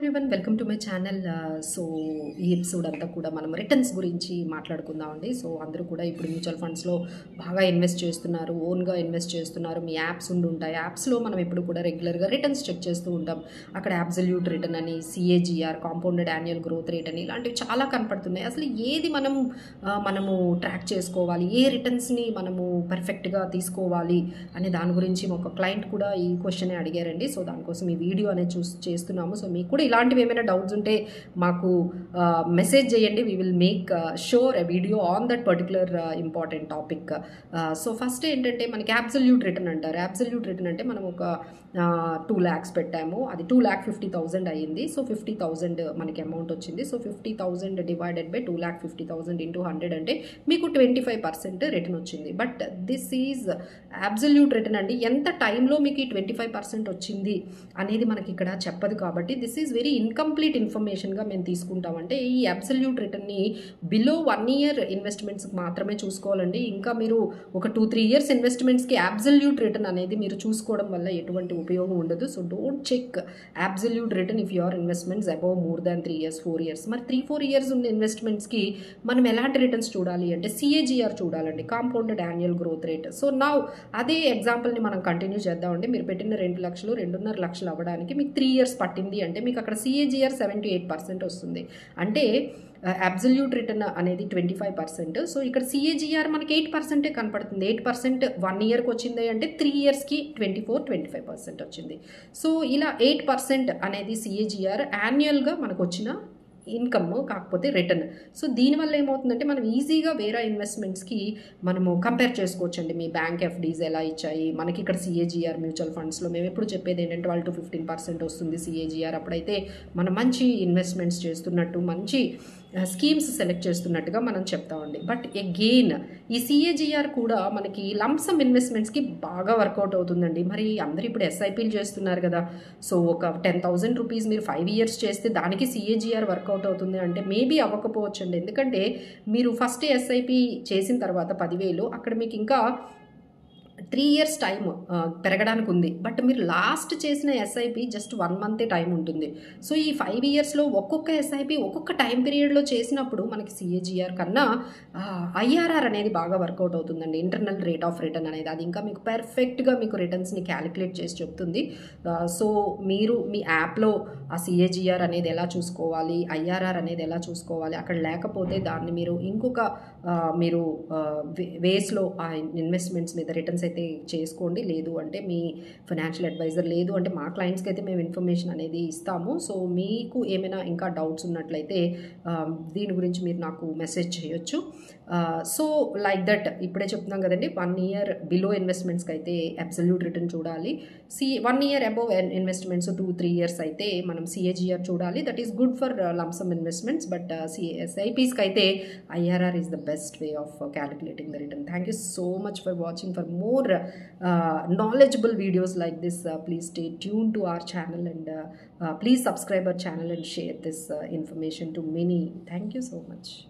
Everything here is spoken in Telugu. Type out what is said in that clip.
Everyone welcome to my channel. So ఈ ఎపిసోడ్ అంతా కూడా మనం రిటర్న్స్ గురించి మాట్లాడుకుందామండి. సో అందరూ కూడా ఇప్పుడు మ్యూచువల్ ఫండ్స్లో బాగా ఇన్వెస్ట్ చేస్తున్నారు, ఓన్గా ఇన్వెస్ట్ చేస్తున్నారు. మీ యాప్స్ ఉంటాయి, యాప్స్లో మనం ఎప్పుడు కూడా రెగ్యులర్గా రిటర్న్స్ చెక్ చేస్తూ ఉంటాం. అక్కడ అబ్సల్యూట్ రిటర్న్ అని, CAGR, compounded annual growth rate అని ఇలాంటివి చాలా కనపడుతున్నాయి. అసలు ఏది మనము ట్రాక్ చేసుకోవాలి, ఏ రిటర్న్స్ని మనము పర్ఫెక్ట్గా తీసుకోవాలి అనే దాని గురించి ఒక క్లయింట్ కూడా ఈ క్వశ్చన్ అడిగారండి. సో దానికోసం ఈ వీడియో అనేది చేస్తున్నాము. సో మీకు కూడా ఇలాంటివి ఏమైనా డౌట్స్ ఉంటే మాకు మెసేజ్ చేయండి. We will make sure a video on that particular important topic. So first ఏంటంటే మనకి అబ్సల్యూట్ రిటర్న్ అంటారు. అబ్సల్యూట్ రిటర్న్ అంటే మనం ఒక 2 lakhs పెట్టాము, అది 2,50,000 అయ్యింది. సో 50,000 మనకి అమౌంట్ వచ్చింది. సో 50,000 డివైడెడ్ బై 2,50,000 ఇంటూ 100 అంటే మీకు 25% రిటర్న్ వచ్చింది. But this is absolute return అండి. ఎంత టైంలో మీకు ఈ 25% వచ్చింది అనేది మనకి ఇక్కడ చెప్పదు. కాబట్టి దిస్ ఈజ్ వెరీ ఇన్కంప్లీట్ ఇన్ఫర్మేషన్గా మేము తీసుకుంటామంటే ఈ అబ్సల్యూట్ రిటర్న్ని బిలో 1 year ఇన్వెస్ట్మెంట్స్కి మాత్రమే చూసుకోవాలండి. ఇంకా మీరు ఒక 2-3 years ఇన్వెస్ట్మెంట్స్కి అబ్సల్యూట్ రిటర్న్ అనేది మీరు చూసుకోవడం వల్ల ఎటువంటి ఉపయోగం ఉండదు. So don't check absolute return if your investments above more than 3 years 4 years. మరి 3-4 years ఉన్న ఇన్వెస్ట్మెంట్స్కి మనం ఎలాంటి రిటర్న్స్ చూడాలి అంటే సిఏజిఆర్ చూడాలండి, compounded annual growth rate. So now అదే ఎగ్జాంపుల్ని మనం కంటిన్యూ చేద్దామండి. మీరు పెట్టిన 2 లక్షలు 2.5 లక్షలు అవ్వడానికి మీకు 3 years పట్టింది అంటే మీకు అక్కడ సిఏజిఆర్ 7-8% వస్తుంది. అంటే అబ్సల్యూట్ రిటర్న్ అనేది 25%. సో ఇక్కడ సిఏజిఆర్ మనకి 8% కనపడుతుంది. 8% 1 yearకి వచ్చింది అంటే 3 yearsకి 24-25% వచ్చింది. సో ఇలా 8% అనేది సిఏజిఆర్ యాన్యువల్గా మనకు వచ్చిన ఇన్కమ్, కాకపోతే రిటర్న్. సో దీనివల్ల ఏమవుతుందంటే మనం ఈజీగా వేరే ఇన్వెస్ట్మెంట్స్కి మనము కంపేర్ చేసుకోవచ్చండి. మీ బ్యాంక్ ఎఫ్డీస్ ఎలా ఇచ్చాయి, మనకి ఇక్కడ సిఏజిఆర్ మ్యూచువల్ ఫండ్స్లో మేము ఎప్పుడు చెప్పేది ఏంటంటే 12-15% వస్తుంది సిఏజిఆర్. అప్పుడైతే మనం మంచి ఇన్వెస్ట్మెంట్స్ చేస్తున్నట్టు, మంచి స్కీమ్స్ సెలెక్ట్ చేస్తున్నట్టుగా మనం చెప్తామండి. బట్ అగెయిన్ ఈ సిఏజిఆర్ కూడా మనకి లంసమ్ ఇన్వెస్ట్మెంట్స్కి బాగా వర్కౌట్ అవుతుందండి. మరి అందరూ ఇప్పుడు ఎస్ఐపీలు చేస్తున్నారు కదా. సో ఒక 10,000 రూపీస్ మీరు 5 years చేస్తే దానికి సిఏజిఆర్ వర్కౌట్ అవుతుంది అంటే మేబీ అవ్వకపోవచ్చు అండి. ఎందుకంటే మీరు ఫస్ట్ ఎస్ఐపి చేసిన తర్వాత 10,000 అక్కడ మీకు ఇంకా 3 years టైం పెరగడానికి ఉంది. బట్ మీరు లాస్ట్ చేసిన ఎస్ఐపి జస్ట్ 1 month టైం ఉంటుంది. సో ఈ 5 yearsలో ఒక్కొక్క ఎస్ఐపి ఒక్కొక్క టైం పీరియడ్లో చేసినప్పుడు మనకి సిఏజిఆర్ కన్నా ఐఆర్ఆర్ అనేది బాగా వర్కౌట్ అవుతుందండి. ఇంటర్నల్ రేట్ ఆఫ్ రిటర్న్ అనేది అది ఇంకా మీకు పర్ఫెక్ట్గా మీకు రిటర్న్స్ని క్యాలిక్యులేట్ చేసి చెప్తుంది. సో మీరు మీ యాప్లో ఆ సిఏజిఆర్ అనేది ఎలా చూసుకోవాలి, ఐఆర్ఆర్ అనేది ఎలా చూసుకోవాలి, అక్కడ లేకపోతే దాన్ని మీరు ఇంకొక మీరు వేస్లో ఆ ఇన్వెస్ట్మెంట్స్ మీద రిటర్న్స్ అయితే చేసుకోండి. లేదు అంటే మీ ఫైనాన్షియల్ అడ్వైజర్, లేదు అంటే మా క్లయింట్స్కి అయితే మేము ఇన్ఫర్మేషన్ అనేది ఇస్తాము. సో మీకు ఏమైనా ఇంకా డౌట్స్ ఉన్నట్లయితే దీని గురించి మీరు నాకు మెసేజ్ చేయొచ్చు. సో లైక్ దట్ ఇప్పుడే చెప్తున్నాం కదండి, 1 year బిలో ఇన్వెస్ట్మెంట్స్కి అయితే అబ్సల్యూట్ రిటర్న్ చూడాలి. 1 year అబోవ్ ఇన్వెస్ట్మెంట్స్ 2-3 years అయితే మనం సిఏజిఆర్ చూడాలి. That is good for lumpsum investments. But ఎస్ఐపీస్కి అయితే IRR is the best way of calculating the return. Thank you so much for watching. For more knowledgeable videos like this, please stay tuned to our channel and please subscribe our channel and share this information to many. Thank you so much.